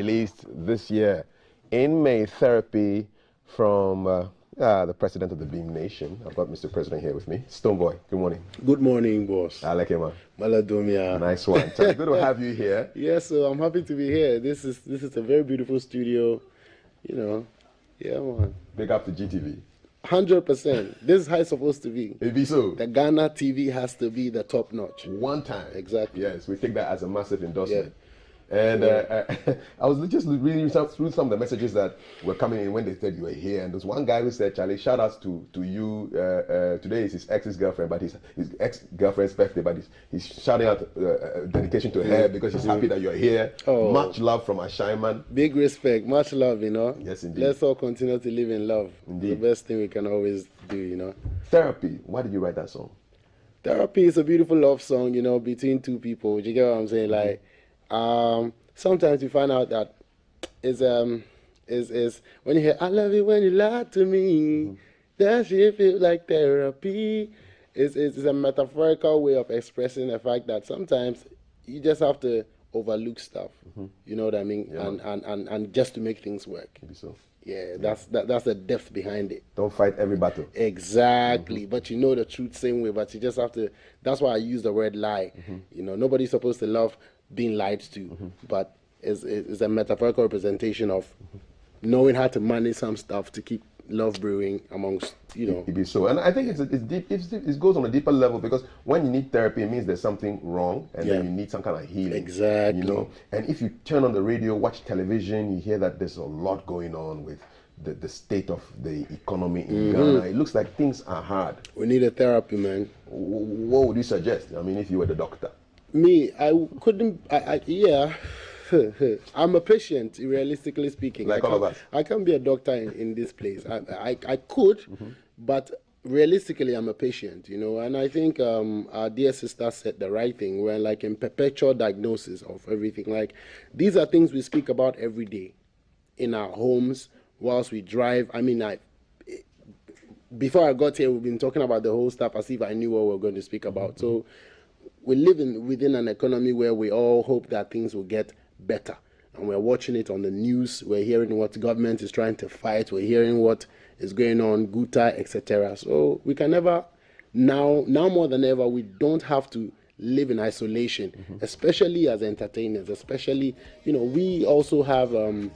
released this year. In May, Therapy from the president of the Beam Nation. I've got Mr. President here with me. Stonebwoy, good morning. Good morning, boss. I like it, man. Maladomia. Nice one. So good to have you here. Yes, so I'm happy to be here. This is a very beautiful studio. You know, yeah, man. Big up to GTV. 100%. This is how it's supposed to be. It be so. The Ghana TV has to be the top notch. One time. Exactly. Yes, we take that as a massive endorsement. Yeah. And I was just reading through some of the messages that were coming in when they said you were here. And there's one guy who said, Charlie, shout outs to you. Today is his ex's girlfriend, but his ex-girlfriend's birthday, but he's shouting out dedication to her because he's happy that you're here. Oh. Much love from Ashaiman. Big respect, much love, you know. Yes, indeed. Let's all continue to live in love. Indeed. The best thing we can always do, you know. Therapy. Why did you write that song? Therapy is a beautiful love song, you know, between two people. You get what I'm saying? Like, sometimes you find out that is when you hear "I love you when you lie to me," that shit feels like therapy. It's a metaphorical way of expressing the fact that sometimes you just have to overlook stuff. You know what I mean? Yeah. And just to make things work. Maybe so. Yeah, that's the depth behind it. Don't fight every battle. Exactly, but you know the truth same way. But you just have to. That's why I use the word lie. You know, nobody's supposed to love being lied to, but it's a metaphorical representation of knowing how to manage some stuff to keep love brewing amongst, you know. It be so, and I think it's deep. It goes on a deeper level because when you need therapy, it means there's something wrong, and then you need some kind of healing. Exactly. You know, and if you turn on the radio, watch television, you hear that there's a lot going on with the state of the economy in Ghana. It looks like things are hard. We need a therapy, man. What would you suggest? I mean, if you were the doctor. Me, I couldn't. Yeah. I'm a patient, realistically speaking. Like all of us. I can't be a doctor in this place. I could, but realistically, I'm a patient, you know. And I think our dear sister said the right thing. We're like in perpetual diagnosis of everything. Like, these are things we speak about every day in our homes whilst we drive. I mean, before I got here, we've been talking about the whole stuff as if I knew what we were going to speak about. So we live within an economy where we all hope that things will get better. And we're watching it on the news. We're hearing what the government is trying to fight. We're hearing what is going on, Guta, etc. So we can never, now more than ever, we don't have to live in isolation, especially as entertainers, especially, you know, we also have a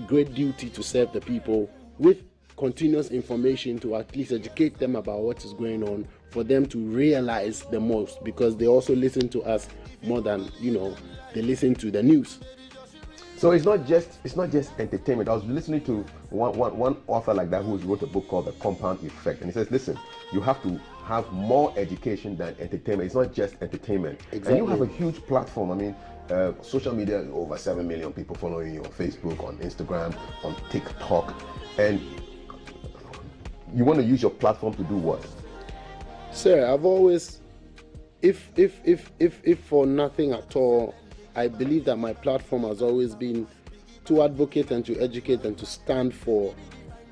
great duty to serve the people with continuous information to at least educate them about what is going on, for them to realize the most, because they also listen to us more than, you know, they listen to the news. So it's not just entertainment. I was listening to one author like that who wrote a book called The Compound Effect, and he says, listen, you have to have more education than entertainment. It's not just entertainment. Exactly. And you have a huge platform. I mean, social media, over 7 million people following you on Facebook, on Instagram, on TikTok, and you want to use your platform to do what? Sir, I've always, if for nothing at all, I believe that my platform has always been to advocate and to educate and to stand for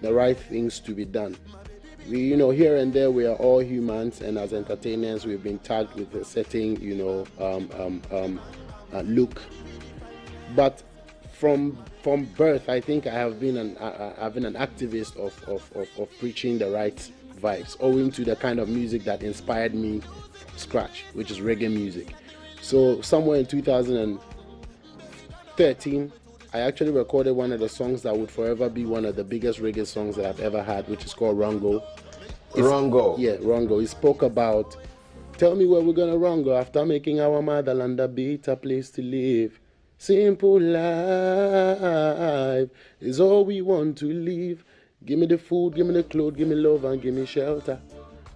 the right things to be done. We, you know, here and there we are all humans, and as entertainers we've been tagged with a certain, you know, look. But from birth, I think I have been an activist of preaching the right vibes, owing to the kind of music that inspired me from scratch, which is reggae music. So somewhere in 2013, I actually recorded one of the songs that would forever be one of the biggest reggae songs that I've ever had, which is called Rongo. Rongo? Yeah, Rongo. It spoke about, tell me where we're gonna Rongo after making our motherland a better place to live. Simple life is all we want to live. Give me the food, give me the clothes, give me love, and give me shelter.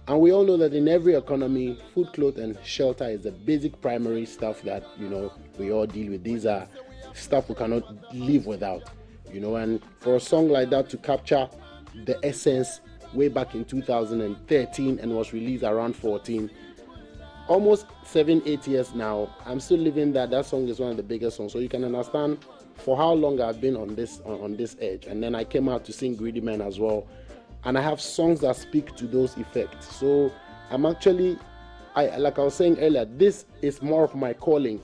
And we all know that in every economy, food, clothes, and shelter is the basic primary stuff that, you know, we all deal with. These are stuff we cannot live without, you know. And for a song like that to capture the essence way back in 2013 and was released around 14, almost 7-8 years now, I'm still living that. That song is one of the biggest songs. So you can understand for how long I've been on this edge. And then I came out to sing Greedy Man as well. And I have songs that speak to those effects. So I'm actually, like I was saying earlier, this is more of my calling.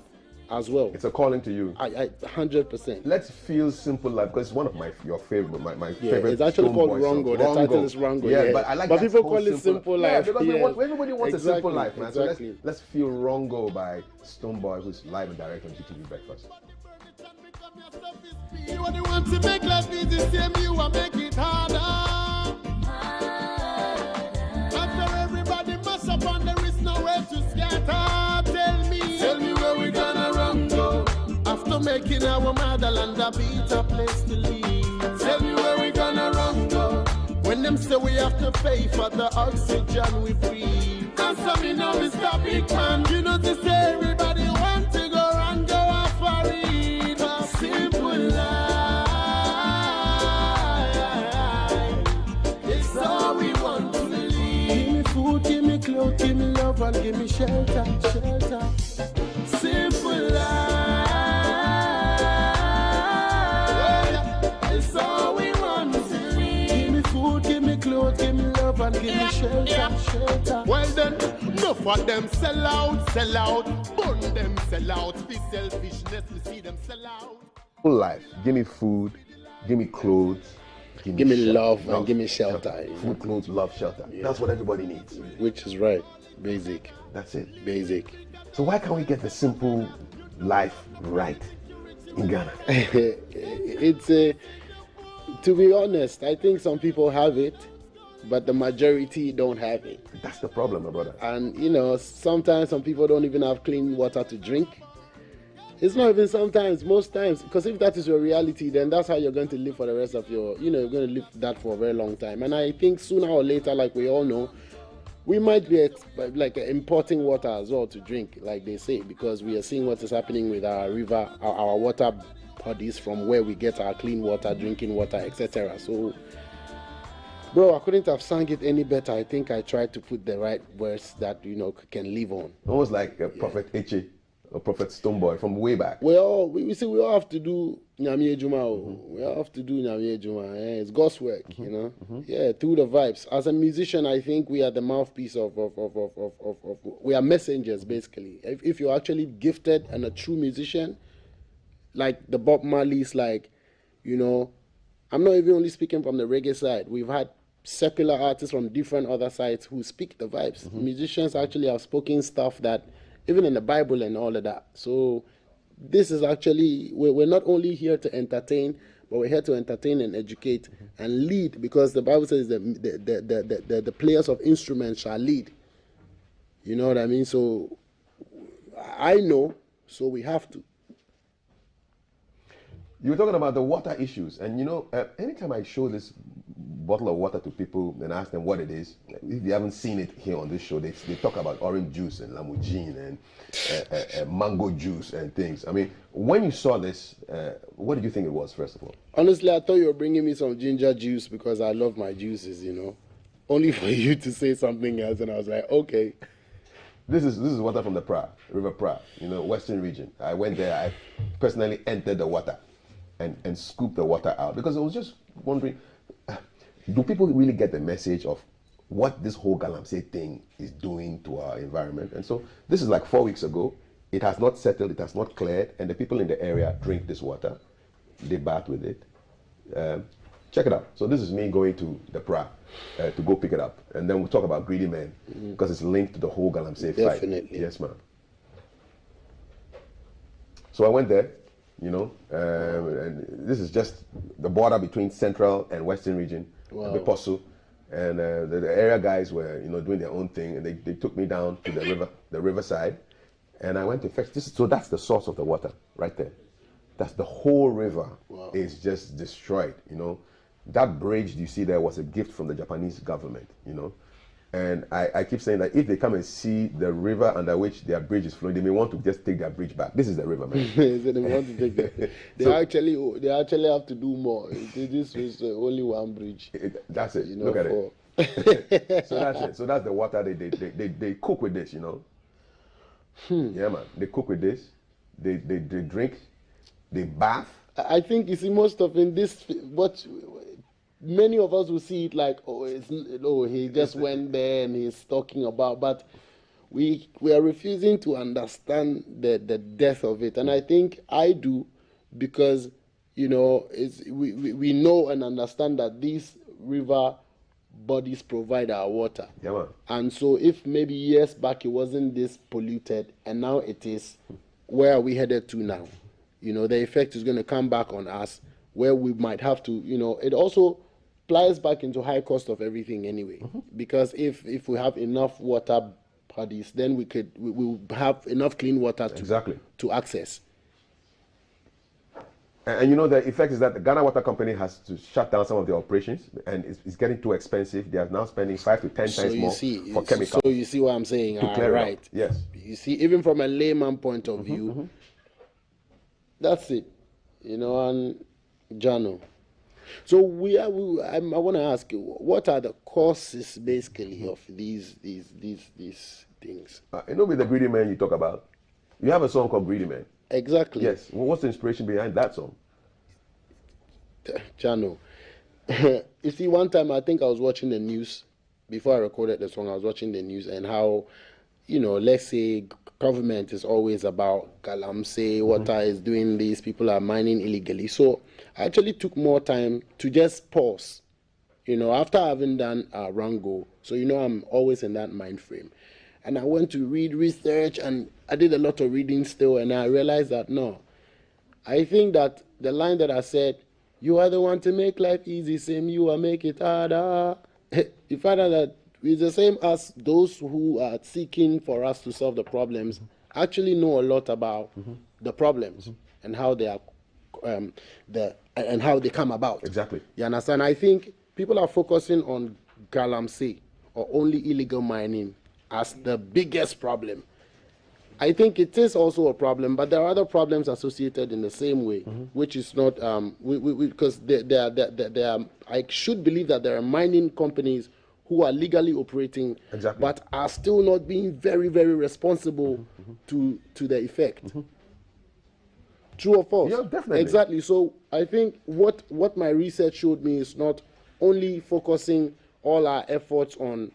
as well. It's a calling to you. I 100%. Let's feel simple life, because it's one of your favorite, my favorite. It's actually called Stonebwoy Rongo. songs. The title is Rongo. Yeah, but I like but that people whole call it simple life. Yeah, because everybody wants a simple life, man. Exactly. So let's feel Rongo by Stonebwoy, who's live and direct on GTV Breakfast. You are the one to make life easy, same you are make it harder. After everybody mess up and there is nowhere to scatter. Tell me where we gonna run go. After making our motherland a better place to live. Tell me where we gonna run go. When them say we have to pay for the oxygen we breathe. Answer me now, Mr. Big Man. You know to say everybody want to go and go off for it. A simple life. It's all we want to live. Give me food, give me clothes, give me love, and give me shelter. Simple life. It's all we want to live. Give me food, give me clothes, give me love, and give me shelter. Well then, enough of them sell out. Burn them sell out. This selfishness, we see them sell out. Full life. Give me food, give me clothes, Give me love and give me shelter. Food, clothes, love, shelter. Yeah. That's what everybody needs. Which is right. Basic. That's it. Basic. So why can't we get the simple life right in Ghana? It's to be honest, I think some people have it, but the majority don't have it. That's the problem, my brother. And sometimes some people don't even have clean water to drink. It's not even sometimes, most times, because if that is your reality, then that's how you're going to live for the rest of you're going to live that for a very long time. And I think sooner or later, like we all know, we might be importing water as well to drink, like they say, because we are seeing what is happening with our river, our water bodies from where we get our clean water, drinking water, etc. So, bro, I couldn't have sung it any better. I think I tried to put the right words that can live on. Almost like Prophet Etse, or Prophet Stonebwoy from way back. We all have to do Nyame Ejuma. We all have to do Nyame Ejuma. It's God's work, Yeah, through the vibes. As a musician, I think we are the mouthpiece of we are messengers, basically. If you're actually gifted and a true musician, like the Bob Marley's, I'm not even only speaking from the reggae side. We've had secular artists from different other sides who speak the vibes. Musicians actually have spoken stuff that even in the Bible and all of that. So this is actually, we're not only here to entertain, but we're here to entertain and educate and lead, because the Bible says that the players of instruments shall lead. You know what I mean? So I know, so we have to. You were talking about the water issues, and anytime I show this bottle of water to people and ask them what it is, if you haven't seen it here on this show, they talk about orange juice and lamujine and mango juice and things. I mean, when you saw this, what did you think it was, first of all? Honestly, I thought you were bringing me some ginger juice because I love my juices, only for you to say something else, and I was like, okay. This is water from the River Pra, Western region. I went there, I personally entered the water and scooped the water out, because I was just wondering, do people really get the message of what this whole galamsey thing is doing to our environment? And so this is like 4 weeks ago. It has not settled, it has not cleared, and the people in the area drink this water. They bath with it. Check it out. So this is me going to the Pra to go pick it up. And then we'll talk about greedy men, because it's linked to the whole galamsey fight. Definitely. Yes, ma'am. So I went there, and this is just the border between Central and Western region. Wow. Putuu, and the area guys were doing their own thing, and they took me down to the riverside, and I went to fetch this. So that's the source of the water right there. That's the whole river. Wow. Is just destroyed. That bridge you see there was a gift from the Japanese government. And I keep saying that if they come and see the river under which their bridge is flowing, they may want to just take their bridge back. This is the river, man. So they want to take that. They actually have to do more. This is only one bridge. That's it. Look at it. So that's it. So that's the water they cook with this, Yeah, man. They cook with this. They drink. They bath. I think you see most of in this what. Many of us will see it like, he just went there and he's talking about. But we are refusing to understand the depth of it. And I think I do, because, you know, we know and understand that these river bodies provide our water. Yeah, man. And so if maybe years back it wasn't this polluted and now it is, where are we headed to now? You know, the effect is going to come back on us, where we might have to, you know, it also plies back into high cost of everything anyway. Because if we have enough water bodies, then we will have enough clean water to access. And you know, the effect is that the Ghana Water Company has to shut down some of their operations, and it's getting too expensive. They are now spending 5 to 10 times more for chemicals. So you see what I'm saying? Right. Yes. You see, even from a layman point of view, that's it. You know, and Jano. So I want to ask you, what are the causes basically of these things? You know, with the Greedy Man you talk about, you have a song called Greedy Man. Exactly. Yes. Well, what's the inspiration behind that song? Jano. You see, one time I think I was watching the news before I recorded the song. I was watching the news and how, you know, let's say government is always about Galamsey, water is doing this, people are mining illegally. So I actually took more time to just pause, you know, after having done Rango. So, you know, I'm always in that mind frame. And I went to research, and I did a lot of reading still, and I realized that, no, I think that the line that I said, you are the one to make life easy, same you will make it harder. You find out that it's the same as those who are seeking for us to solve the problems actually know a lot about the problems and how they are, and how they come about. Exactly. You understand? I think people are focusing on Galamsey or only illegal mining as the biggest problem. I think it is also a problem, but there are other problems associated in the same way, which is not because I should believe that there are mining companies who are legally operating, but are still not being very, very responsible to the effect. True or false? Yeah, definitely. Exactly. So I think what my research showed me is not only focusing all our efforts on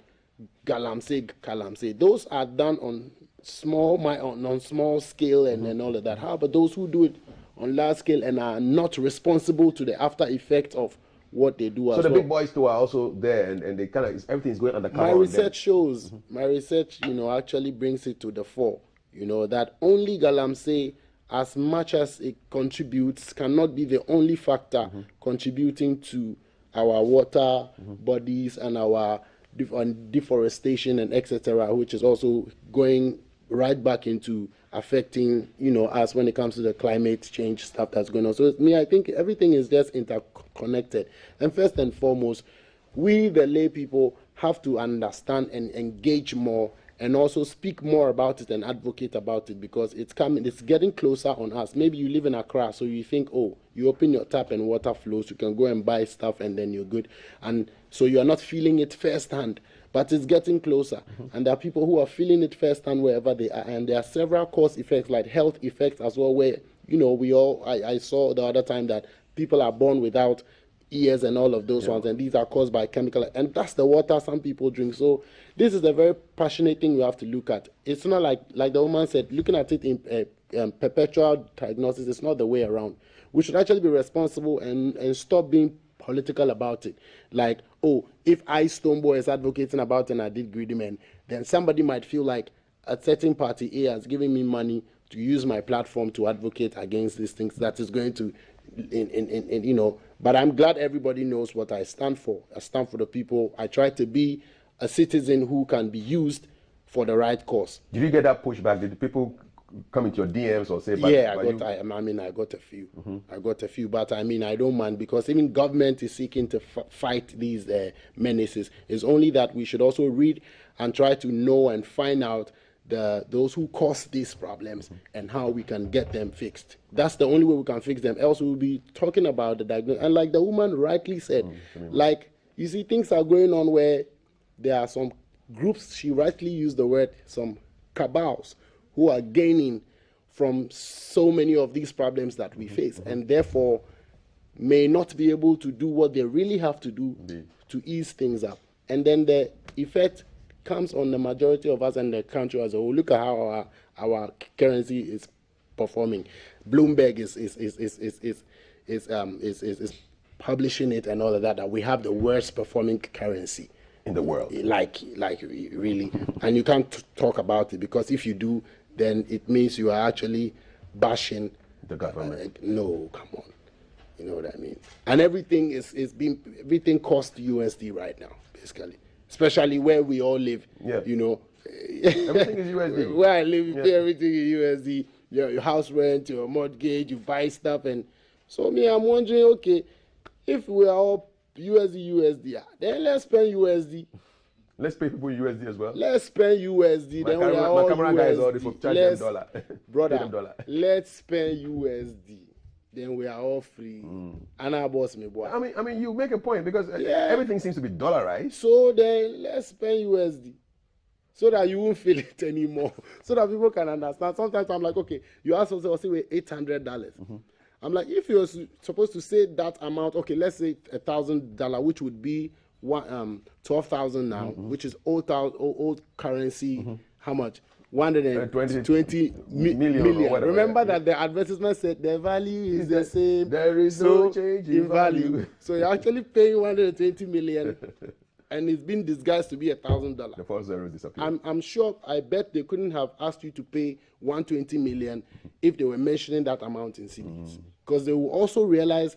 Galamsey. Those are done on small scale and all of that. How about those who do it on large scale and are not responsible to the after effects of what they do? So the big boys too are also there, and they kind of everything is going undercover. My research shows, my research, you know, actually brings it to the fore. You know that only Galamsey, as much as it contributes, cannot be the only factor contributing to our water bodies and our deforestation and etc., which is also going right back into affecting, you know, us when it comes to the climate change stuff that's going on. So I think everything is just interconnected. And first and foremost, we the lay people have to understand and engage more, and also speak more about it and advocate about it, because it's getting closer on us. Maybe you live in Accra, so you think, oh, you open your tap and water flows, you can go and buy stuff and then you're good. And so you are not feeling it firsthand, but it's getting closer. And there are people who are feeling it firsthand wherever they are. And there are several cause effects, like health effects as well, where, you know, I saw the other time that people are born without ears and all of those ones, and these are caused by chemical, and that's the water some people drink. So this is a very passionate thing we have to look at. It's not like the woman said, looking at it in perpetual diagnosis is not the way around. We should actually be responsible and stop being political about it. Like, oh, if I, Stonebwoy, is advocating about it and I did Greedy Man, then somebody might feel like a certain party A has given me money to use my platform to advocate against these things that is going to, you know. But I'm glad everybody knows what I stand for. I stand for the people. I try to be a citizen who can be used for the right cause. Did you get that pushback? Did the people come into your DMs or say, I got a few. I got a few, but I mean, I don't mind, because even government is seeking to fight these menaces. It's only that we should also read and try to know and find out those who cause these problems and how we can get them fixed. That's the only way we can fix them. Else we'll be talking about the diagnosis. And like the woman rightly said, like, you see, things are going on where there are some groups, she rightly used the word, some cabals, who are gaining from so many of these problems that we face, and therefore may not be able to do what they really have to do to ease things up. And then the effect comes on the majority of us and the country as a whole. Look at how our currency is performing. Bloomberg is publishing it and all of that we have the worst performing currency in the world. Like really, and you can't talk about it, because if you do, then it means you are actually bashing the government. No, come on, you know what I mean. And everything everything costs USD right now, basically, especially where we all live. Yeah. You know, everything is USD. Where I live, you pay everything in USD. Your house rent, your mortgage, you buy stuff, and so I'm wondering, okay, if we are all USD, then let's spend USD. Let's pay people USD as well. Let's spend USD. My then we are all my camera USD. guy is already for charge them dollar. Brother, $. Let's spend USD. Then we are all free. And our boss, me boy. I mean, you make a point, because everything seems to be dollarized. So then let's spend USD. So that you won't feel it anymore. So that people can understand. Sometimes I'm like, okay, you ask us, I'll say, wait, $800. I'm like, if you're supposed to say that amount, okay, let's say $1,000, which would be 12,000 now, which is old currency. How much? 120 million. Whatever, remember that the advertisement said the value is the same. There is no change in value. So you're actually paying 120 million. And it's been disguised to be $1,000. The 4 zeros disappear. I'm sure, I bet they couldn't have asked you to pay 120 million if they were mentioning that amount in CDs. Because they will also realize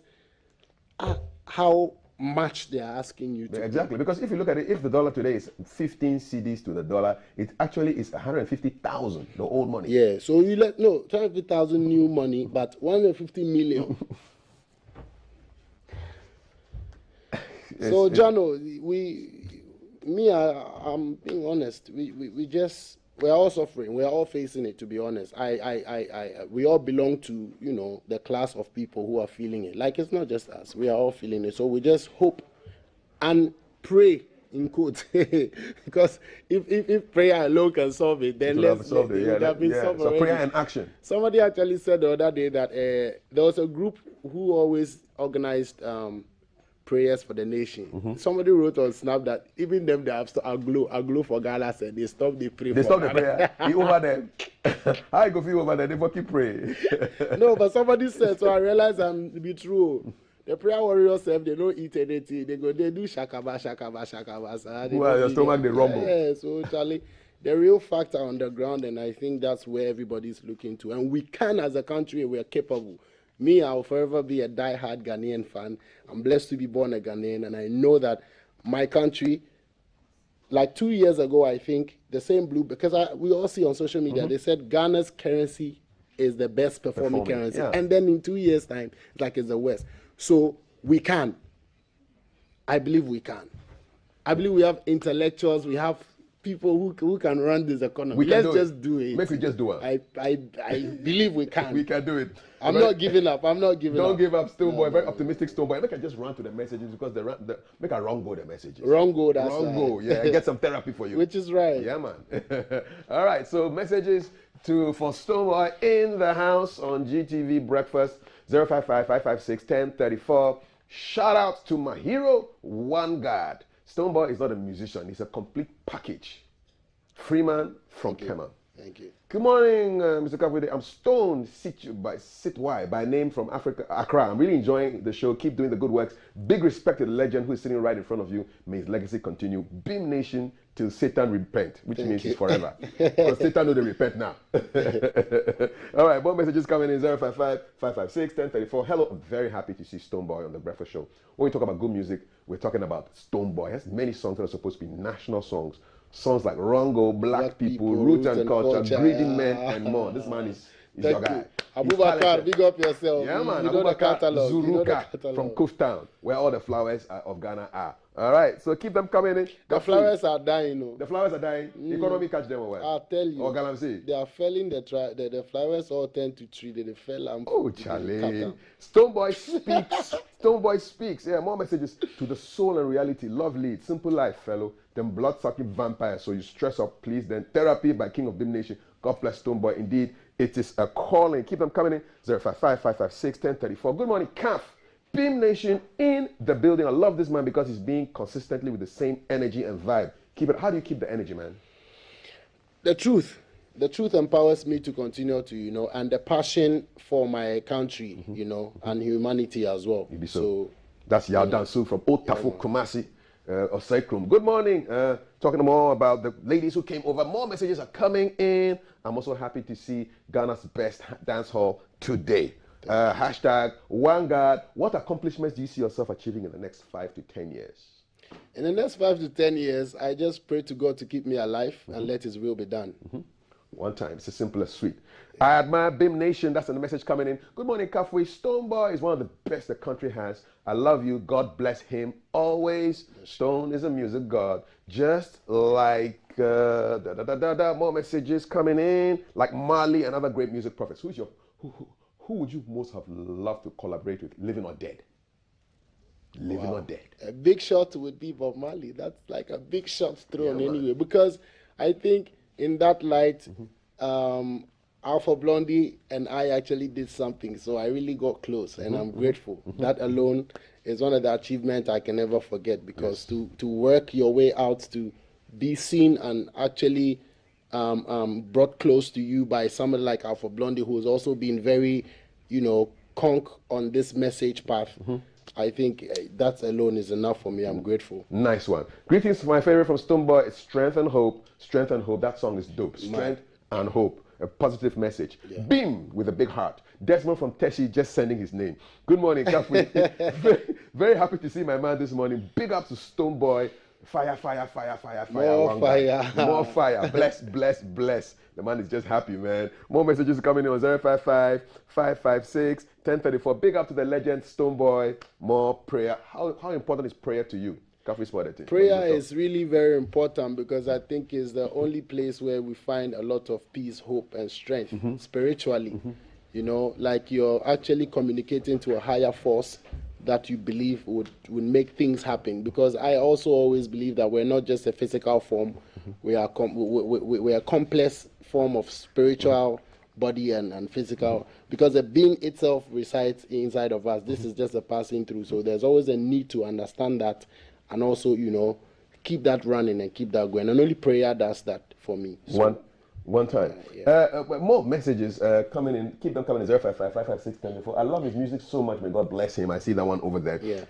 how much they are asking you to Exactly, pay. because if you look at it, if the dollar today is 15 CDs to the dollar, it actually is 150,000, the old money. Yeah, so 250,000 new money, but 150 million. So, Jano, I'm being honest. We're all suffering. We're all facing it. To be honest, we all belong to the class of people who are feeling it. Like, it's not just us. We are all feeling it. So we just hope and pray, in quotes, because if prayer alone can solve it, then let's solve it. So prayer and action. Somebody actually said the other day that there was a group who always organized prayers for the nation. Somebody wrote on Snap that even them they have aglo for Ghana said they stop the prayer. They stop the prayer. He over there. How you go feel over there? They fucking pray. No, but somebody said, so I realized I'm to be true. The prayer warriors say they don't eat anything. They do shakaba. So well, your stomach they rumble. Yeah, so Charlie, the real facts are on the ground, and I think that's where everybody's looking to. And we can, as a country, we are capable. Me, I'll forever be a die-hard Ghanaian fan. I'm blessed to be born a Ghanaian, and I know that my country, like 2 years ago, I think, the same blue, because we all see on social media, they said Ghana's currency is the best performing currency. Yeah. And then in 2 years' time, it's like it's the worst. So we can. I believe we can. I believe we have intellectuals, we have people who can run this economy. Let's just do it. Make we just do it. I believe we can. We can do it. I'm not giving up. Don't give up, Stonebwoy. Very optimistic Stonebwoy. Make I just run to the messages, because make a wrong go the messages. Wrong go, that's wrong go. Yeah, get some therapy for you. Which is right. Yeah, man. All right. So messages for Stonebwoy in the house on GTV Breakfast 055-556-1034. Shout out to my hero, One God. Stonebwoy is not a musician. He's a complete package. Freeman from Kema. Thank you. Good morning, Mr. Kafui Dey. I'm Stone Sitwai by name from Accra. I'm really enjoying the show. Keep doing the good works. Big respect to the legend who is sitting right in front of you. May his legacy continue. Beam Nation till Satan repent, which means he's forever. Because Satan know they repent now. All right, more messages coming in 055-556-1034. Hello, I'm very happy to see Stonebwoy on the Breakfast Show. When we talk about good music, we're talking about Stonebwoy. He has many songs that are supposed to be national songs. Songs like Rongo, Black People, Roots and Culture, Greedy Men, and more. This man is your guy. Abubakar, big up yourself. Yeah, man. You know the catalog. Zuruka from Kuftown, where all the flowers of Ghana are. All right, so keep them coming in. The flowers are dying, no? The flowers are dying. Economy catch them or what? I'll tell you. Or Galamsey. They are felling the flowers all tend to tree. They fell. Oh, Charlie. Stonebwoy speaks. Stonebwoy speaks. Yeah, more messages to the soul and reality. Love lead. Simple life, fellow. Them blood-sucking vampires. So you stress up, please. Then therapy by King of Beam Nation. God bless Stonebwoy. Indeed, it is a calling. Keep them coming in. 055-556-1034. Good morning, Kaf. Beam Nation in the building. I love this man because he's being consistently with the same energy and vibe. keep it. How do you keep the energy, man? The truth empowers me to continue to, and the passion for my country, and humanity as well. So that's Yao Dansu from Otafu Kumasi, Osekrum. Good morning. Talking more about the ladies who came over. More messages are coming in. I'm also happy to see Ghana's best dance hall today. Hashtag Vanguard. What accomplishments do you see yourself achieving in the next 5 to 10 years? In the next 5 to 10 years, I just pray to God to keep me alive and let His will be done. One time. It's as simple as sweet. I admire BIM Nation. That's the message coming in. Good morning, Kafui. Stonebwoy is one of the best the country has. I love you. God bless him always. Stone is a music god. Just like more messages coming in. Like Marley and other great music prophets. Who would you most have loved to collaborate with, living or dead? Living or dead? A big shot would be Bob Marley. That's like a big shot thrown anyway. Because I think in that light, Alpha Blondie and I actually did something. So I really got close, and I'm grateful. That alone is one of the achievements I can never forget, because to work your way out, to be seen and actually brought close to you by somebody like Alpha Blondie, who's also been very, conk on this message path. I think that alone is enough for me. I'm grateful. Nice one. Greetings to my favorite from Stonebwoy. It's Strength and Hope. Strength and Hope. That song is dope. Strength and Hope. A positive message. Yeah. Beam with a big heart. Desmond from Teshi just sending his name. Good morning, Kafui. Very happy to see my man this morning. Big up to Stonebwoy. Fire, fire, fire, fire, fire. More fire. More fire. Bless, bless, bless. The man is just happy, man. More messages coming in on 055 556 1034. Big up to the legend Stonebwoy. More prayer. How important is prayer to you? Prayer is really very important, because I think it's the only place where we find a lot of peace, hope, and strength spiritually. Like you're actually communicating to a higher force that you believe would make things happen. Because I also always believe that we're not just a physical form, we are a complex form of spiritual body and physical, because the being itself resides inside of us. This is just a passing through. So there's always a need to understand that, and also, keep that running and keep that going. And only prayer does that for me. So, one time. More messages coming in. Keep them coming in. 055 556 1034. I love his music so much. May God bless him. I see that one over there. Yeah.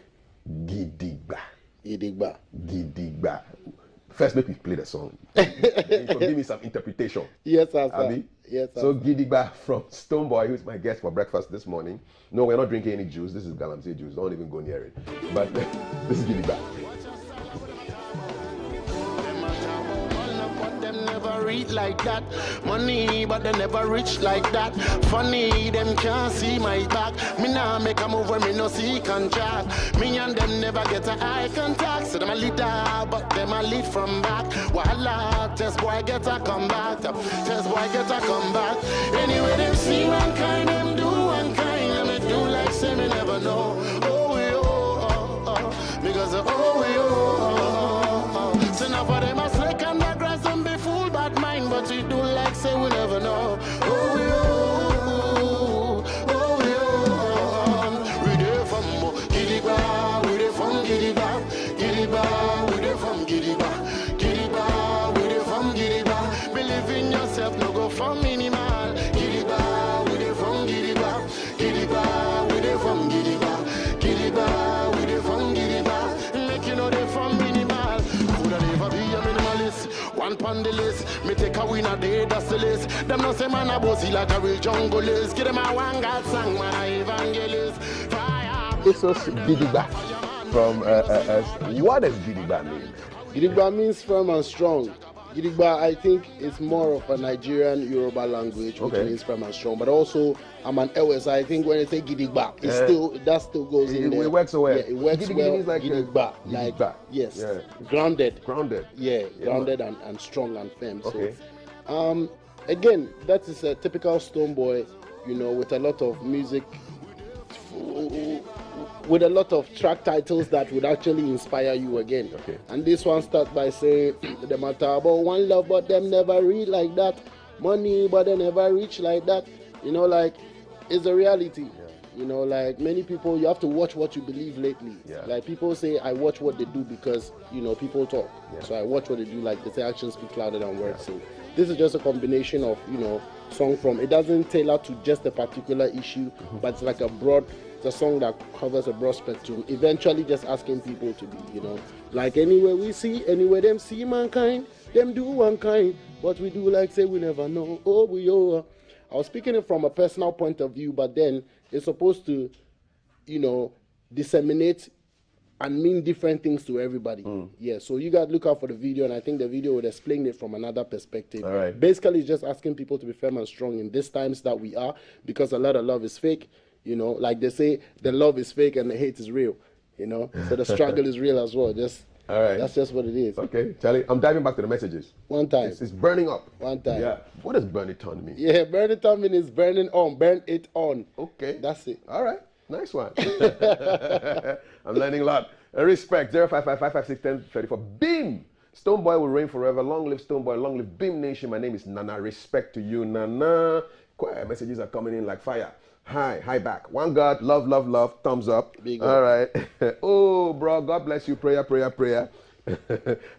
Gidigba. Gidigba. Gidigba. First, make me play the song. Give me some interpretation. Yes, sir. Yes, sir. So Gidigba from Stonebwoy, who's my guest for breakfast this morning. No, we're not drinking any juice. This is Galamsey juice. Don't even go near it. But this is Gidigba. Never read like that. Money, but they never rich like that. Funny, them can't see my back. Me nah make a move when me no see contract. Me and them never get a eye contact. So them a leader, but them a lead from back. Voila, test boy get a comeback. Test boy get a comeback. Anyway, them see mankind, them do mankind. And they do like say me never know. Oh, we because so now for them a slick and the grass and be fool bad mind, but we do like say we never know. We there from Gidigba, we there from Gidigba, Gidigba, we there from Gidigba, Gidigba, we there from Gidigba. Believe in yourself, no go for minimal. Gidigba, we there from Gidigba, Gidigba, we there from Gidigba, Gidigba, we there from Gidigba. Make you know they from minimal. Coulda never be a minimalist. One pon the list, me take a win a day, that's the list. Them no say man a bossy like a real junglist. Give them a one God song, man a evangelist. Fire. This was Gidigba from what does Gidigba mean? Gidigba means firm and strong. Gidigba, I think, is more of a Nigerian Yoruba language, which means firm and strong. But also, I'm an Ewes. I think when they say Gidigba, that still goes in there. It works well. Yeah, it works well. Means like Gidigba, Gidigba. Yes. Yeah. Grounded. Yeah, grounded and strong and firm. Okay. So, again, that is a typical Stonebwoy, with a lot of music, with a lot of track titles that would actually inspire you again. Okay. And this one starts by saying, the matter about one love, but them never read like that. Money, but they never reach like that. Like, it's a reality. You know, like many people, you have to watch what you believe lately. Yeah. Like people say, I watch what they do because, you know, people talk. Yeah. So I watch what they do, like they say actions speak louder than words. So this is just a combination of, you know, song from, it doesn't tailor to just a particular issue, but it's like it's a song that covers a broad spectrum. Eventually just asking people to be, you know, like anywhere we see, anywhere them see mankind, them do one kind, but we do like say we never know, oh we oh. I was speaking it from a personal point of view, but then it's supposed to, you know, disseminate and mean different things to everybody. Yeah, so you guys look out for the video, and I think the video would explain it from another perspective. All right. Basically, it's just asking people to be firm and strong in these times that we are, because a lot of love is fake. You know, like they say, the love is fake and the hate is real. You know, so the struggle is real as well. All right. That's just what it is. Okay, Charlie, I'm diving back to the messages. One time. It's burning up. One time. Yeah. What does burn it on mean? Yeah, burn it on means burning on. Burn it on. Okay. That's it. All right. Nice one. I'm learning a lot. Respect. 05555611034. Beam. Stonebwoy will reign forever. Long live Stonebwoy. Long live Beam Nation. My name is Nana. Respect to you, Nana. Messages are coming in like fire. Hi back. One God, love, love, love. Thumbs up. Big all right. Oh, bro, God bless you. Prayer.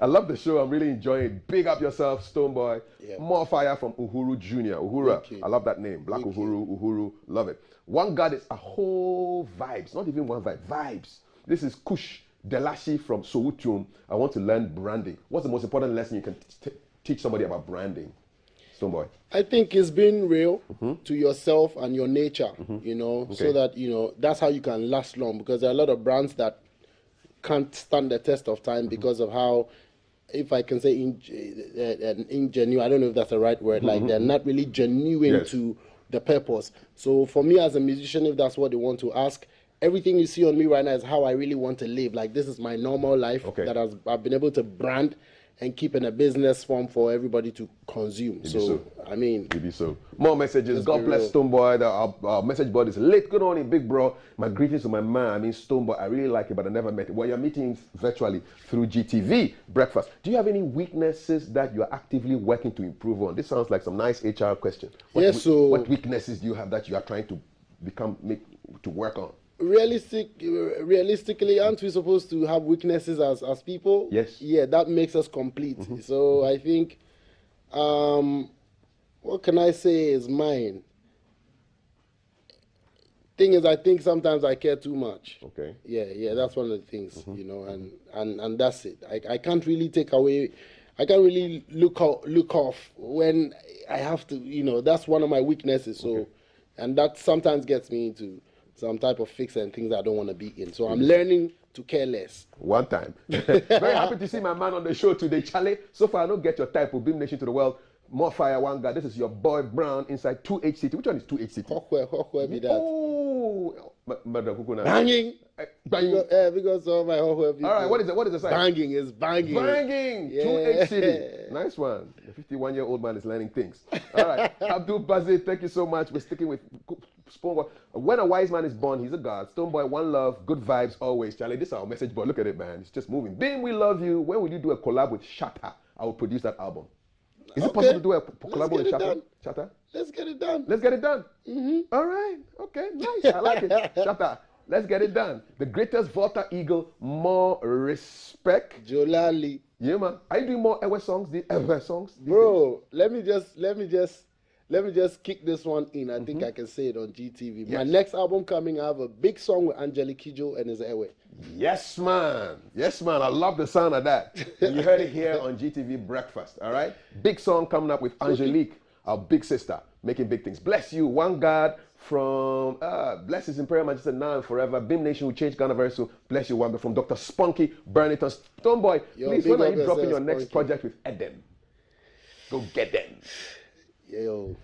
I love the show. I'm really enjoying it. Big up yourself, Stonebwoy. Yeah. More fire from Uhuru Jr. Uhura. Thank you. I love that name. Black Thank Uhuru. Love it. One God is a whole vibes. Not even one vibe. Vibes. This is Kush Delashi from Sowutum. I want to learn branding. What's the most important lesson you can teach somebody about branding? Stonebwoy. I think it's being real to yourself and your nature, you know, so that, you know, that's how you can last long, because there are a lot of brands that can't stand the test of time because of how, if I can say ingenuine, I don't know if that's the right word, like they're not really genuine to the purpose. So for me as a musician, if that's what they want to ask, everything you see on me right now is how I really want to live. Like this is my normal life that I've been able to brand and keep in a business form for everybody to consume. So, I mean... Maybe so. More messages. God bless Stonebwoy. Our message board is late. Good morning, big bro. My greetings to my man. I mean, Stonebwoy. I really like it, but I never met him. Well, you're meeting virtually through GTV breakfast. Do you have any weaknesses that you're actively working to improve on? This sounds like some nice HR question. What weaknesses do you have that you are trying to to work on? Realistically, aren't we supposed to have weaknesses as people? Yes. Yeah, that makes us complete. So I think, what can I say is mine? Thing is, I think sometimes I care too much. Okay. Yeah, that's one of the things, you know, and that's it. I can't really take away. I can't really look off when I have to. You know, that's one of my weaknesses. So, and that sometimes gets me into some type of fix and things I don't want to be in. So I'm learning to care less. One time. Very happy to see my man on the show today, Charlie. So far, I don't get your type of Beam Nation to the world. More fire, one guy. This is your boy Brown inside 2H City. Which one is 2H City? Hokwe be that. Oh, banging. Banging. Because of my Hokwe people. All right, what is it? What is the sign? Banging is banging. Banging. Yeah. 2H City. Nice one. The 51-year-old man is learning things. All right. Abdul Bazir, thank you so much. We're sticking with Stonebwoy. When a wise man is born, he's a god. Stonebwoy, one love, good vibes always. Charlie, this is our message board. Look at it, man. It's just moving. Beam, we love you. When will you do a collab with Shatta? I will produce that album. Is it possible to do a collab with Shatta? Let's get it done. Let's get it done. All right. Okay. Nice. I like it. Shatta. Let's get it done. The greatest Volta Eagle. More respect. Jolali. Yeah, man. Are you doing more Ewe songs? Bro, let me just kick this one in. I think I can say it on GTV. Yes. My next album coming, I have a big song with Angelique Kidjo and his Ewe. Yes, man. Yes, man. I love the sound of that. You heard it here on GTV Breakfast. All right. Big song coming up with Angelique, our big sister, making big things. Bless you. One God from Bless His Imperial Majesty now and forever. Beam Nation will change Ghana very soon. Bless you, one from Dr. Spunky, Burniton. Stonebwoy, please, when are you dropping your next project with Eden? Go get them. Yo,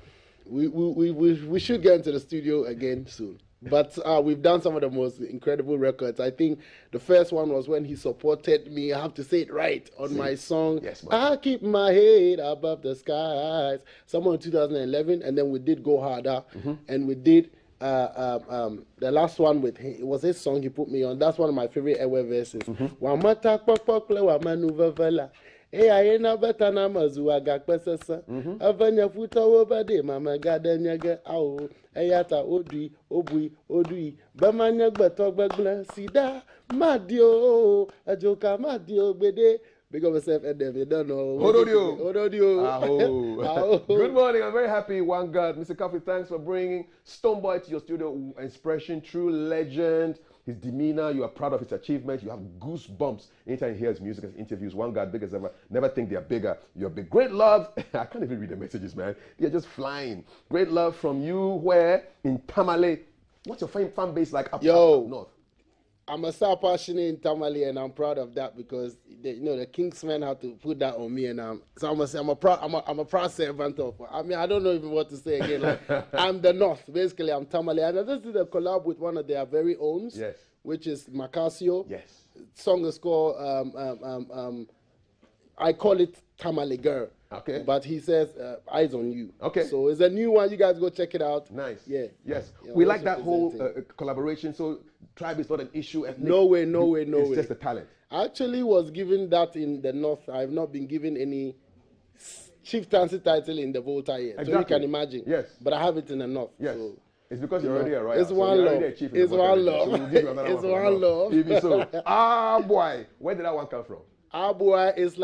we should get into the studio again soon. But we've done some of the most incredible records. I think the first one was when he supported me, I have to say it right, on my song, I Keep My Head Above the Skies, somewhere in 2011. And then we did Go Harder. And we did the last one with him. It was his song he put me on. That's one of my favorite Ewe verses. I na better na mazua gakpesesa. Avanya futa over de mama gadanyaga ao. Eyata odui, obui, odui. Bamanya gbetok begbla sida. Madio, ajoka madio bede. Big up yourself, Edem. You don't know. Aho. Good morning. I'm very happy. One God, Mr. Kafui, thanks for bringing Stonebwoy to your studio. Inspiration, true legend. His demeanor, you are proud of his achievements. You have goosebumps anytime you hear his music and interviews. One God, big as ever. Never think they're bigger. You're big. Great love. I can't even read the messages, man. They're just flying. Great love from you. Where? In Tamale. What's your fan base like up north? I'm a South passionate in Tamale, and I'm proud of that because the Kingsmen had to put that on me, and I'm a proud servant of. I mean, I don't know even what to say again. Like, I'm the North, basically. I'm Tamale, and I just did a collab with one of their very own, which is Macasio. Yes. Song is called I call it Tamale Girl. Okay. But he says Eyes on You. Okay. So it's a new one. You guys go check it out. Nice. Yeah. Yes. We like that whole collaboration. So tribe is not an issue. Ethnic. No way. It's just a talent. I actually was given that in the North. I've not been given any chieftaincy title in the Volta yet. Exactly. So you can imagine. Yes. But I have it in the North. Yes. So, it's because you're already a royal. It's one love. It's one love. It's one love. Even so. Boy. Where did that one come from? Boy it's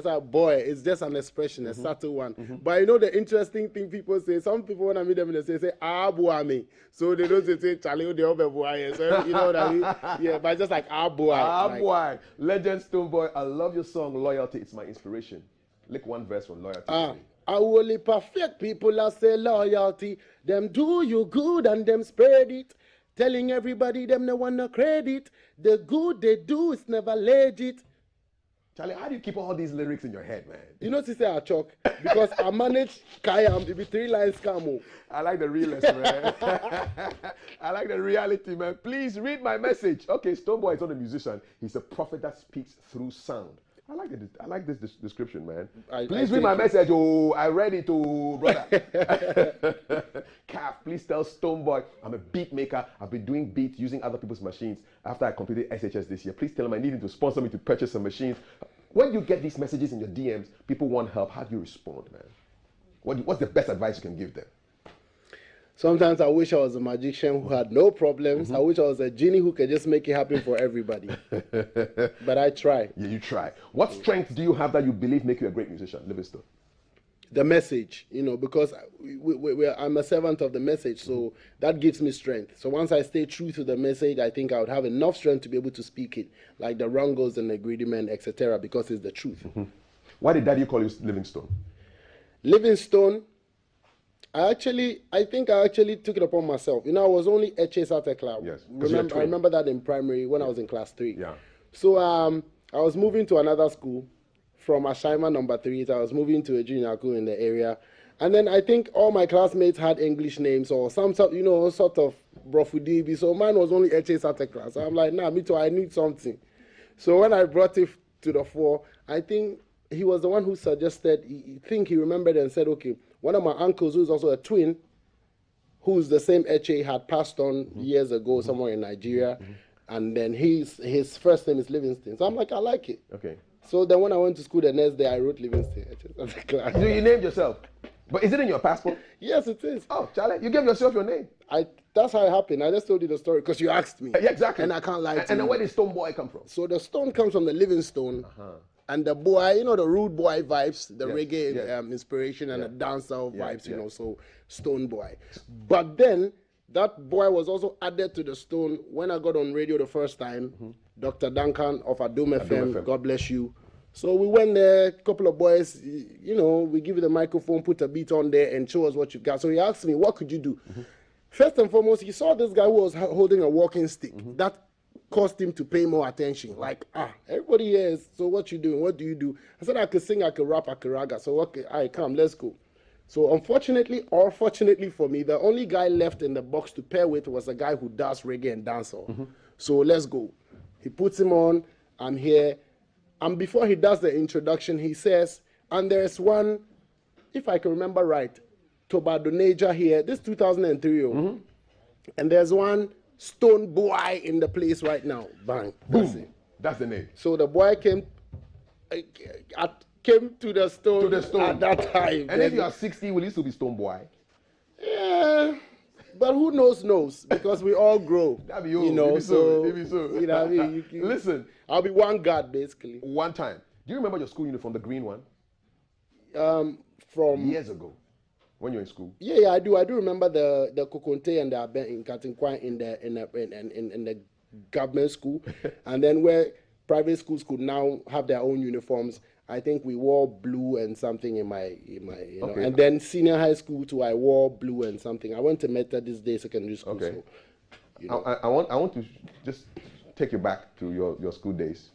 a boy. It's just an expression, a subtle one. But you know the interesting thing people say. Some people when I meet them, they say boy me. So they don't say Charlie the other boy. So you know what I mean? Yeah, but just like boy. Boy. Legend Stonebwoy. I love your song Loyalty. It's my inspiration. Lick one verse from Loyalty. I only perfect people that say loyalty. Them do you good and them spread it. Telling everybody them no want no credit. The good they do is never legit. Charlie, how do you keep all these lyrics in your head, man? You know, sister, I chalk because I manage Kayam to be 3 lines camo. I like the realness, man. I like the reality, man. Please read my message. Okay, Stonebwoy is not a musician. He's a prophet that speaks through sound. I like this description, man. Please read my message. Oh, I read it, brother. Calf, please tell Stonebwoy I'm a beat maker. I've been doing beats using other people's machines after I completed SHS this year. Please tell him I need him to sponsor me to purchase some machines. When you get these messages in your DMs, people want help. How do you respond, man? What's the best advice you can give them? Sometimes I wish I was a magician who had no problems. I wish I was a genie who could just make it happen for everybody. But I try. Yeah, you try. What strength do you have that you believe make you a great musician, Livingstone? The message, because I'm a servant of the message, so that gives me strength. So once I stay true to the message, I think I would have enough strength to be able to speak it, like the wrangles and the greedy men, etc., because it's the truth. Why did Daddy call you Livingstone? Livingstone, I think I actually took it upon myself. I was only Etse Satekla. Yes. I remember that in primary when I was in class 3. Yeah. So I was moving to another school from Ashaima number 3. So I was moving to a junior school in the area. And then I think all my classmates had English names or some sort of Brofudibi. So mine was only Etse Satekla. So I'm like, nah, me too, I need something. So when I brought it to the fore, I think he was the one who suggested, he remembered and said, okay, one of my uncles, who's also a twin, who's the same Etse, had passed on years ago somewhere in Nigeria. And then his first name is Livingstone. So I'm like, I like it. Okay. So then when I went to school the next day, I wrote Livingstone. So you named yourself? But is it in your passport? Yes, it is. Oh, Charlie, you gave yourself your name. That's how it happened. I just told you the story because you asked me. Yeah, exactly. And I can't lie to you. And then where did Stonebwoy come from? So the stone comes from the Livingstone. And the boy, the rude boy vibes, the reggae inspiration and the dancehall vibes, so Stonebwoy. But then that boy was also added to the stone when I got on radio the first time. Dr. Duncan of Adom FM, God bless you. So we went there, a couple of boys, we give you the microphone, put a beat on there and show us what you got. So he asked me, what could you do? First and foremost, he saw this guy who was holding a walking stick. That caused him to pay more attention. Like, everybody here is, so what you doing? What do you do? I said, I could sing, I could rap, I could raga. So, okay, all right, come, let's go. So, unfortunately, or fortunately for me, the only guy left in the box to pair with was a guy who does reggae and dancehall. So, let's go. He puts him on, I'm here. And before he does the introduction, he says, and there's one, if I can remember right, Tobadoneja here, this 2003. And there's one Stonebwoy in the place right now. Bang. Boom. That's the name. So the boy came I came to the stone, at that time. And if you are 60, will you still be Stonebwoy? Yeah. But who knows, because we all grow. That'd be old. You know, so, You know what I mean? Listen. I'll be one guard, basically. One time. Do you remember your school uniform, the green one? From years ago, when you're in school. Yeah, I do. I do remember the Kokonte and the Aben in Katinkwan in the government school, and then where private schools could now have their own uniforms. I think we wore blue and something in my you know, okay. and then senior high school too. I wore blue and something. I went to Methodist Day Secondary School. Okay. So, you know. I want to just take you back to your school days.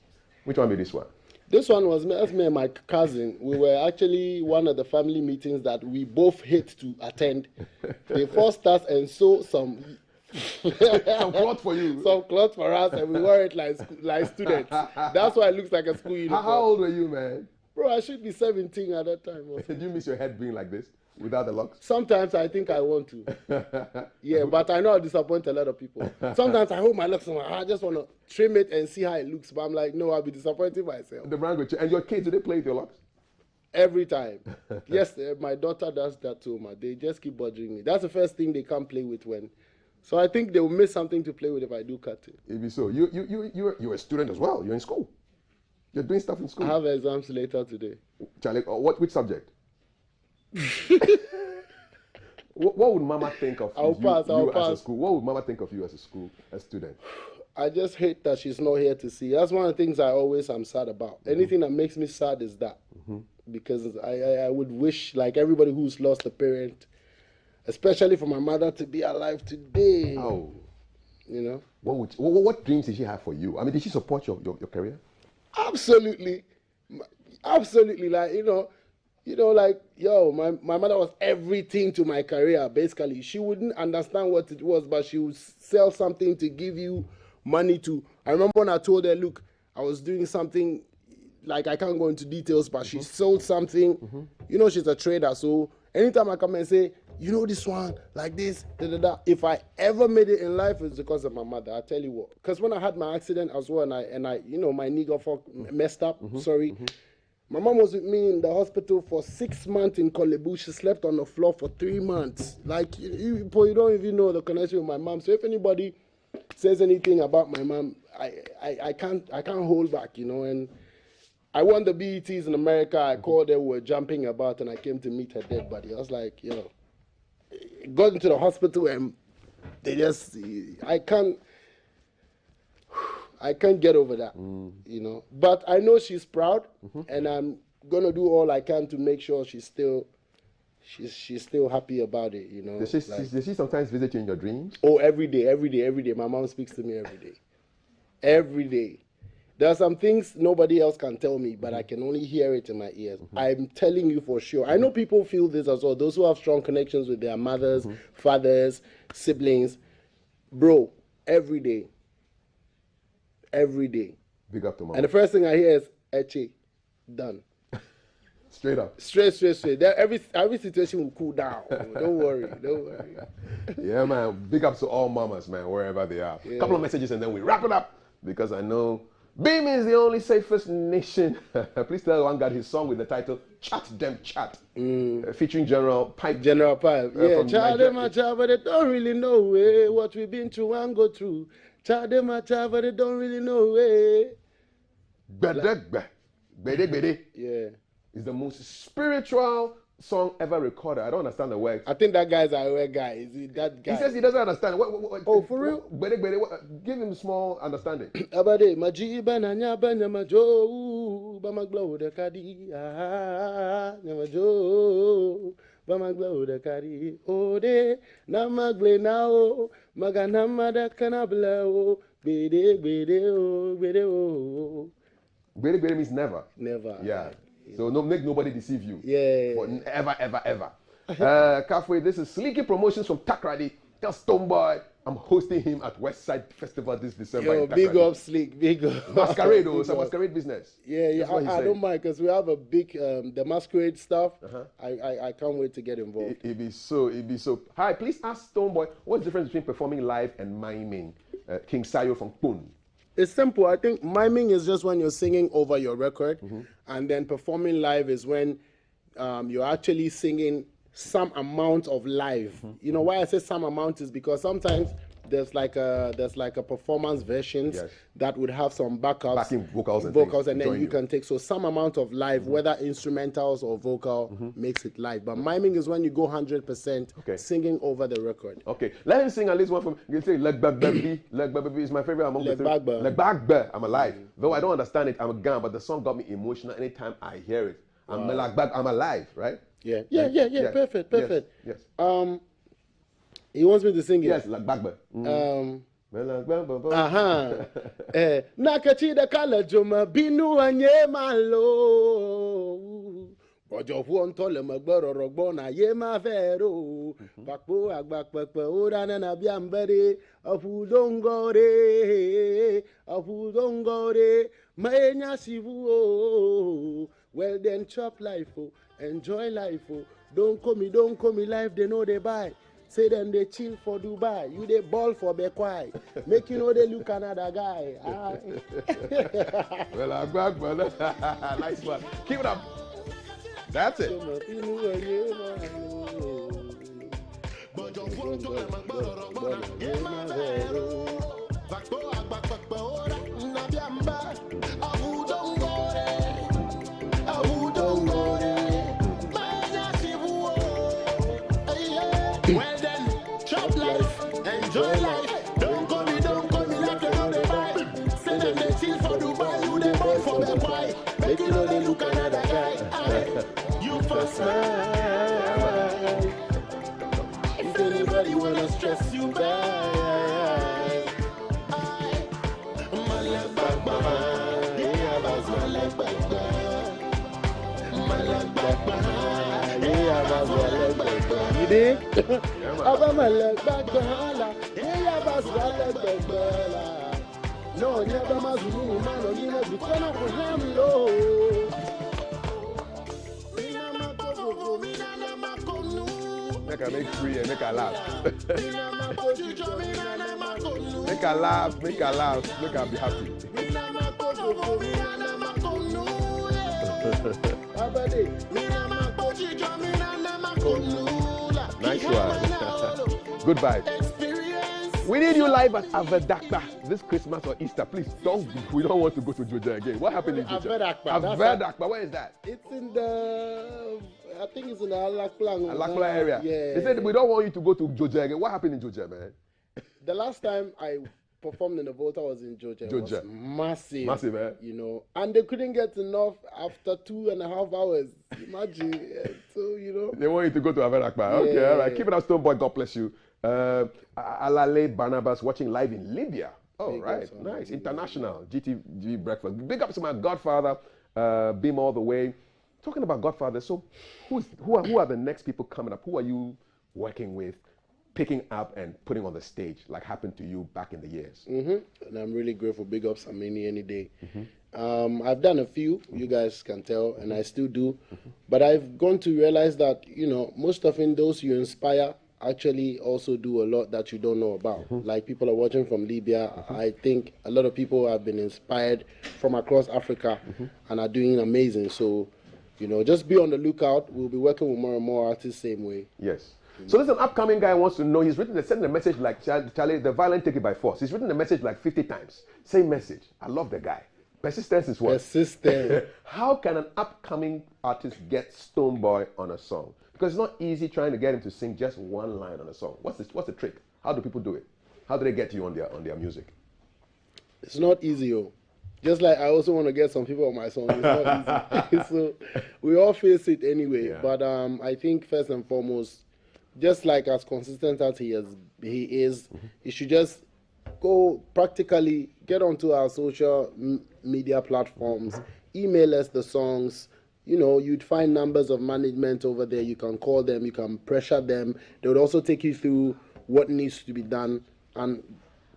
Which one be this one? This one was me and my cousin. We were actually one of the family meetings that we both hate to attend. They forced us and sew some cloth for you. Some cloth for us, and we wore it like students. That's why it looks like a school uniform. How old were you, man? Bro, I should be 17 at that time. Did you miss your head being like this without the locks? Sometimes I think I want to. Yeah, but I know I'll disappoint a lot of people. Sometimes I hold my locks and I just want to trim it and see how it looks. But I'm like, no, I'll be disappointing myself. The brand will change. And your kids, do they play with your locks? Every time. Yes, my daughter does that too, man. They just keep bothering me. That's the first thing they can't play with when. So I think they will miss something to play with if I do cut it. It'd be so. You're a student as well. You're in school. You're doing stuff in school. I have exams later today. Charlie, which subject? What would Mama think of I'll pass as a school? What would Mama think of you as a student? I just hate that she's not here to see. That's one of the things I always am sad about. Mm-hmm. Anything that makes me sad is that. Mm-hmm. Because I would wish, like everybody who's lost a parent, especially for my mother to be alive today. Oh. You know? What dreams did she have for you? I mean, did she support your career? Absolutely. Absolutely. Like, like, my mother was everything to my career, basically. She wouldn't understand what it was, but she would sell something to give you money to. I remember when I told her, look, I was doing something, like I can't go into details, but she sold something. Mm-hmm. She's a trader, so anytime I come and say, this one, like this, if I ever made it in life, it's because of my mother. I tell you what. Because when I had my accident as well, and I my knee got messed up, my mom was with me in the hospital for 6 months in Kolebu. She slept on the floor for 3 months. Like, you don't even know the connection with my mom. So if anybody says anything about my mom, I can't hold back, and I won the BETs in America. I called her, we were jumping about, and I came to meet her dead body. I was like, got into the hospital and they just, I can't get over that, But I know she's proud, and I'm gonna do all I can to make sure she's still happy about it, Does she sometimes visit you in your dreams? Oh, every day. My mom speaks to me every day. Every day. There are some things nobody else can tell me, but I can only hear it in my ears. I'm telling you for sure. I know people feel this as well. Those who have strong connections with their mothers, fathers, siblings. Bro, every day. Every day. Big up to mama. And the first thing I hear is, Eche, done. Straight up. Straight. Every situation will cool down. Don't worry. Yeah, man. Big ups to all mamas, man, wherever they are. A couple of messages and then we wrap it up, because I know Beam is the only safest nation. Please tell one guy his song with the title Chat Them Chat, featuring General Pipe. General Pipe, yeah. Chat them a chat, but they don't really know what we've been through and go through. Chat them a chat, but they don't really know Gba Gbe. Yeah. It's the most spiritual song ever recorded. I don't understand the words. I think that guy's a aware guy. Is he that guy? He says he doesn't understand. Oh, for real? Give him small understanding. Abade maji bananya banyamajo bamaglo de kadi nyamajo bamaglo de kadi ode namagle nao maganama da kanabla bede o. Bede means never. Never. Yeah. So make nobody deceive you. Yeah. For ever. Kafui, this is Sleeky Promotions from Takrady. Tell Stonebwoy I'm hosting him at Westside Festival this December. Yo, big up, Sleek, big up. Masquerade, it's a masquerade business. Yeah, I don't mind, because we have a big, the masquerade stuff. I can't wait to get involved. It'd be so. Hi, please ask Stonebwoy, what's the difference between performing live and miming? King Sayo from Putuu. It's simple. I think miming is just when you're singing over your record, and then performing live is when you're actually singing some amount of live. You know why I say some amount is because sometimes there's like a performance versions that would have some backing vocals and then you can take some amount of live, whether instrumentals or vocal, makes it live. But miming is when you go 100% singing over the record. Okay, let him sing at least one from. You say Gba Gbe. Gba Gbe is my favorite among the three. Gba Gbe. I'm alive. Though I don't understand it, I'm a gun, but the song got me emotional anytime I hear it. I'm alive, right? Yeah. Perfect. Yes. He wants me to sing it. Yes, like Gba Gbe. Nakachi de kala joma binu anye malo. Ojo fu ontole magboro rogbo na ye ma vero. Pakpo agbakpepe ora na biambere. Afudongore. Maenya sivu. Well then chop life, enjoy life. Don't call me life, they know they buy. Say them they chill for Dubai, you they ball for Bekwai. Make you know they look another guy. Well, I'm back, brother. Nice one. Keep it up. That's it. Well then, chop life, enjoy life. Don't call me like you know they buy. Say them they chill for Dubai, you they ball for the pie. Make you know they look another guy. You first smile. If anybody wanna stress you back, my leg back, yeah, that's my leg back. My leg back, yeah, that's my leg back. You dig? Aba my leg back, yeah, that's my leg back. No, never must move, man, or you know, you cannot for him low. Make I make free and make I laugh. Make I laugh, make I be happy. Nice one. Good vibe. We need you live at Avedakpa this Christmas or Easter. Please we don't want to go to Georgia again. What happened in Georgia? Avedakpa, where is that? It's in the, I think it's in the Alakla area. Yeah. They said we don't want you to go to Georgia again. What happened in Georgia, man? The last time I performed in the Volta was in Georgia. It was massive. Massive, eh? You know, and they couldn't get enough after 2.5 hours. Imagine. So, you know. They want you to go to Avedakpa. Okay, all right. Keep it up, Stonebwoy. God bless you. Alale Barnabas watching live in Libya. Oh, right. Nice. International. GTV breakfast. Big up to my godfather, Beam all the way. Talking about godfather, so who are the next people coming up? Who are you working with, picking up and putting on the stage, like happened to you back in the years? And I'm really grateful. Big ups, any day. I've done a few, you guys can tell, and I still do. But I've gone to realize that, you know, most often those you inspire actually also do a lot that you don't know about. Like people are watching from Libya. I think a lot of people have been inspired from across Africa and are doing amazing. So, you know, just be on the lookout. We'll be working with more and more artists same way. Yes. So there's an upcoming guy who wants to know, he's sent a message like, Charlie, the violent take it by force. He's written the message like 50 times. Same message. I love the guy. Persistence is what? Persistence. How can an upcoming artist get Stonebwoy on a song? Because it's not easy trying to get him to sing just one line on a song. What's the trick? How do people do it? How do they get you on their music? It's not easy, yo. Just like I also want to get some people on my song. It's not easy. So we all face it anyway. Yeah. But I think first and foremost, just like as consistent as he is, he should just go practically get onto our social media platforms, email us the songs. You know, you'd find numbers of management over there. You can call them, you can pressure them. They would also take you through what needs to be done. And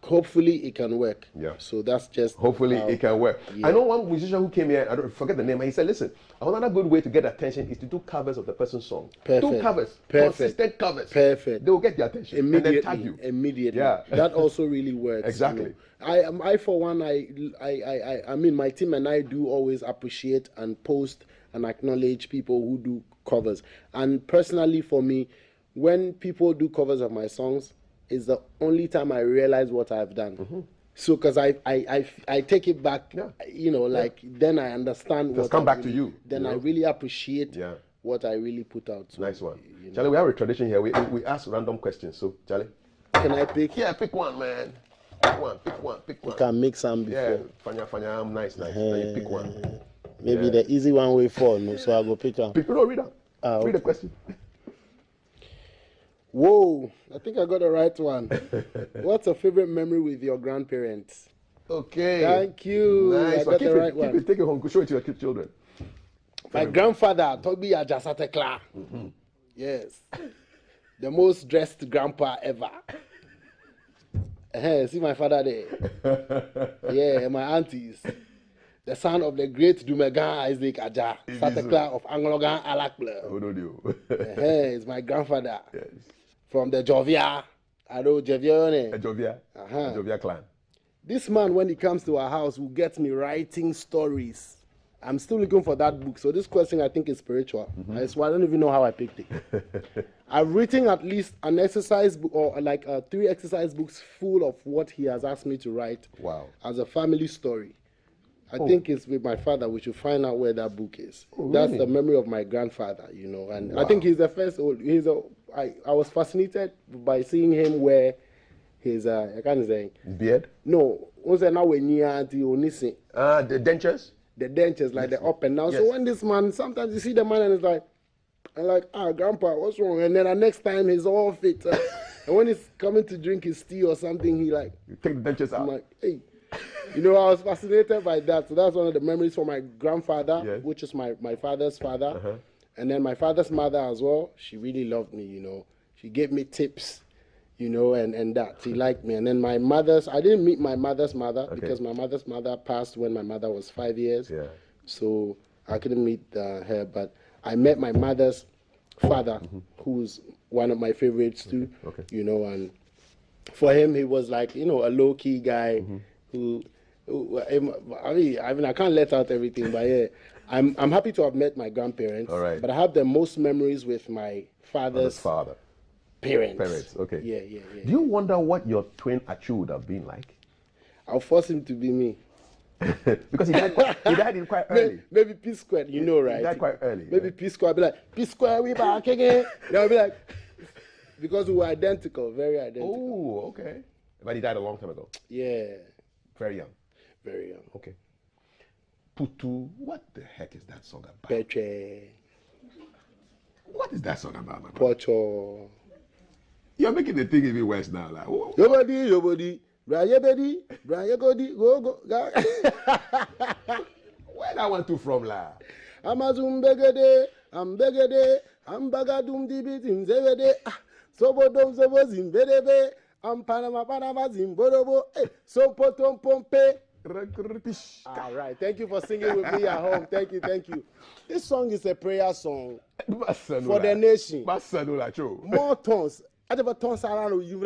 hopefully it can work. Yeah. So that's just Hopefully how- it can work. Yeah. I know one musician who came here, I don't forget the name, and he said, listen, another good way to get attention is to do covers of the person's song. Perfect. Do covers. Perfect. Consistent covers. Perfect. They will get your attention. Immediately, And then tag you. immediately. Yeah. That also really works. Exactly. You know. I for one, I mean, my team and I do always appreciate and post and acknowledge people who do covers. And personally, for me, when people do covers of my songs, it's the only time I realize what I've done. So, because I take it back, you know, like then I understand. Just come back to you. Then you know? I really appreciate Yeah. what I really put out. So, Nice one. you know. Charlie, we have a tradition here. We ask random questions. So, Charlie. Can I pick? Yeah, pick one, man. Pick one. You can make some before. Yeah, fanya, nice. Now you pick one. Maybe the easy one way for no, so I go pick one. No, read out. Read the question. Whoa, I think I got the right one. What's a favorite memory with your grandparents? Okay. Thank you. Nice. I got the right Keep one. it, take it home. Show it to your children. My grandfather, Kafui Etse Satekla. Yes. The most dressed grandpa ever. See my father there. Yeah, and my aunties. The son of the great Dumegan Isaac Aja, Satekla of Anglogan Alakble. Oh, no, no. It's my grandfather. Yes. From the Jovia. I know Jovia. Jovia clan. This man, when he comes to our house, will get me writing stories. I'm still looking for that book. So this question, I think, is spiritual. I swear, I don't even know how I picked it. I've written at least an exercise book or like 3 exercise books full of what he has asked me to write. Wow. As a family story. I think it's with my father. We should find out where that book is. Oh, That's really? the memory of my grandfather, you know. And Wow. I think he's the first. I was fascinated by seeing him wear his I can't say Beard? no. Now when you the The dentures? like the up and down. Yes. So when this man, sometimes you see the man and it's like, grandpa, what's wrong? And then the next time he's all fit. And when he's coming to drink his tea or something, he like, You take the dentures I'm out. like, hey. You know, I was fascinated by that. So that's one of the memories from my grandfather, Yes. which is my father's father. And then my father's mother as well. She really loved me, you know. She gave me tips, you know, and that. She liked me. And then my mother's, I didn't meet my mother's mother because my mother's mother passed when my mother was 5 years. Yeah. So I couldn't meet her. But I met my mother's father, who's one of my favorites too, you know. And for him, he was like, you know, a low-key guy who I mean, I can't let out everything, but yeah, I'm happy to have met my grandparents. All right. But I have the most memories with my father's father. parents. Okay. Yeah. Do you wonder what your twin Achu would have been like? I'll force him to be me. Because he died in quite early. Maybe P squared, you know, right? He died quite early. Maybe P squared, I'll be like, P squared, we back again. They'll be like, because we were identical, very identical. Oh, okay. But he died a long time ago. Yeah, Very young. very young. Okay. Putuu, what the heck is that song about? Petre, What is that song about, man? Pocho. You're making the thing even worse now. Like, Your body, Brian Godi, go. where that one to from, la? Amazon begede, I'm bagadum dibit in zevede, sobodom sobozim bedebe, Panama zimborobo, so potom pompe. All right, thank you for singing with me at home. Thank you. This song is a prayer song for the nation. More tongues. I never tongues around you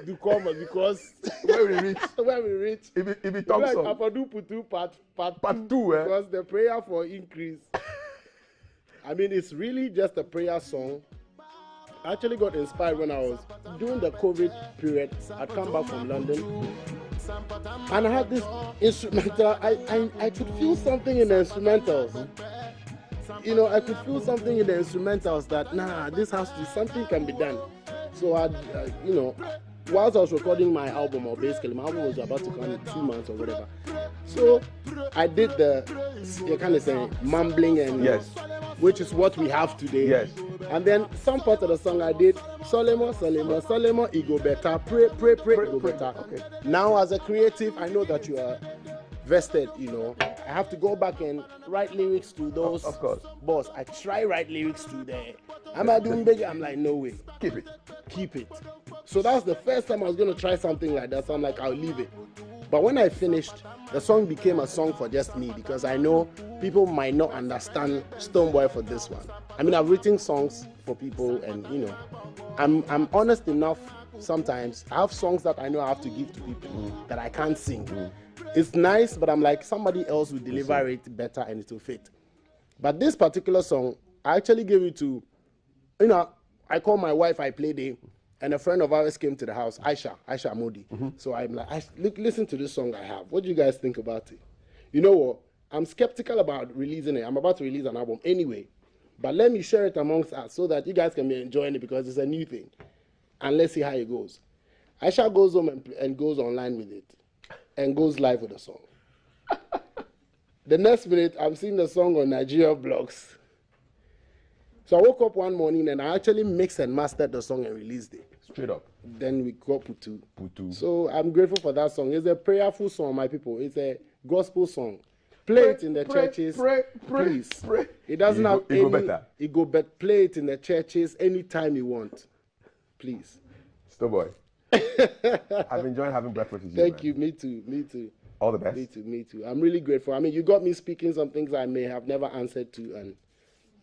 do come because When we reach, if if it like talks on. Afadu Putuu part Part 2, because the prayer for increase. I mean, it's really just a prayer song. I actually got inspired when I was during the COVID period. I'd come back from London and I had this instrumental. I could feel something in the instrumentals. You know, I could feel something in the instrumentals that this has to, something can be done. So I, you know, whilst I was recording my album, or basically my album was about to come in 2 months or whatever. So I did you kind of say mumbling and Yes. which is what we have today. Yes. And then some part of the song I did Solemo, it go better, pray, it go better. Okay. Now as a creative, I know that you are vested, you know. I have to go back and write lyrics to those. Of course. Boss, I try write lyrics to the I'm not doing big. I'm like, no way. Keep it. Keep it. So that was the first time I was going to try something like that. So I'm like, I'll leave it. But when I finished, the song became a song for just me because I know people might not understand Stonebwoy for this one. I mean, I've written songs for people, and you know, I'm honest enough. Sometimes I have songs that I know I have to give to people that I can't sing. It's nice, but I'm like, somebody else will deliver it better and it will fit. But this particular song, I actually gave it to, you know, I call my wife, I played it, and a friend of ours came to the house, Aisha Modi. So I'm like, listen to this song I have. What do you guys think about it? You know what? I'm skeptical about releasing it. I'm about to release an album anyway. But let me share it amongst us so that you guys can be enjoying it because it's a new thing. And let's see how it goes. Aisha goes home and goes online with it and goes live with the song. The next minute, I'm seeing the song on Nigeria blogs. So I woke up one morning and I actually mixed and mastered the song and released it. Straight up. Then we got Putuu. Putuu. So I'm grateful for that song. It's a prayerful song, my people. It's a gospel song. Play it in the churches, please. Pray. It doesn't have any. Go better. It go better. Play it in the churches anytime you want, please. Stonebwoy. I've enjoyed having breakfast with you. Thank you. Me too. Me too. All the best. Me too. I'm really grateful. I mean, you got me speaking some things I may have never answered to, and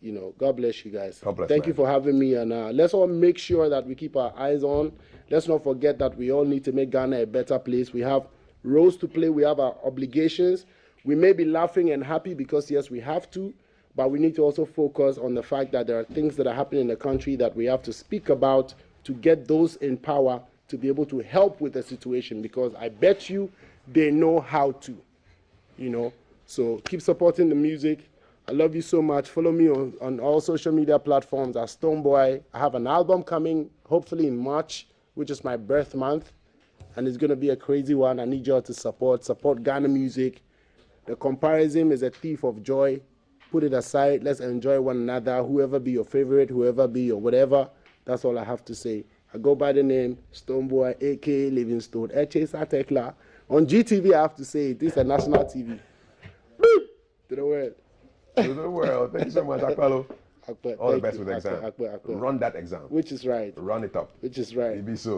you know, God bless you guys. God bless, Thank man. you for having me, and let's all make sure that we keep our eyes on. Let's not forget that we all need to make Ghana a better place. We have roles to play. We have our obligations. We may be laughing and happy because, yes, we have to, but we need to also focus on the fact that there are things that are happening in the country that we have to speak about to get those in power to be able to help with the situation, because I bet you they know how to, you know. So keep supporting the music. I love you so much. Follow me on all social media platforms as Stonebwoy. I have an album coming, hopefully in March, which is my birth month, and it's going to be a crazy one. I need y'all to support Ghana music. The comparison is a thief of joy. Put it aside. Let's enjoy one another. Whoever be your favorite, whoever be your whatever. That's all I have to say. I go by the name Stonebwoy, a.k.a. Livingstone Etse Satekla. On GTV, I have to say, this is a national TV. To the world. To the world. Thank you so much, Akpalo. Akbar, All the thank best you. with the exam. Akbar. Run that exam. Which is right. Run it up. Which is right. It be so.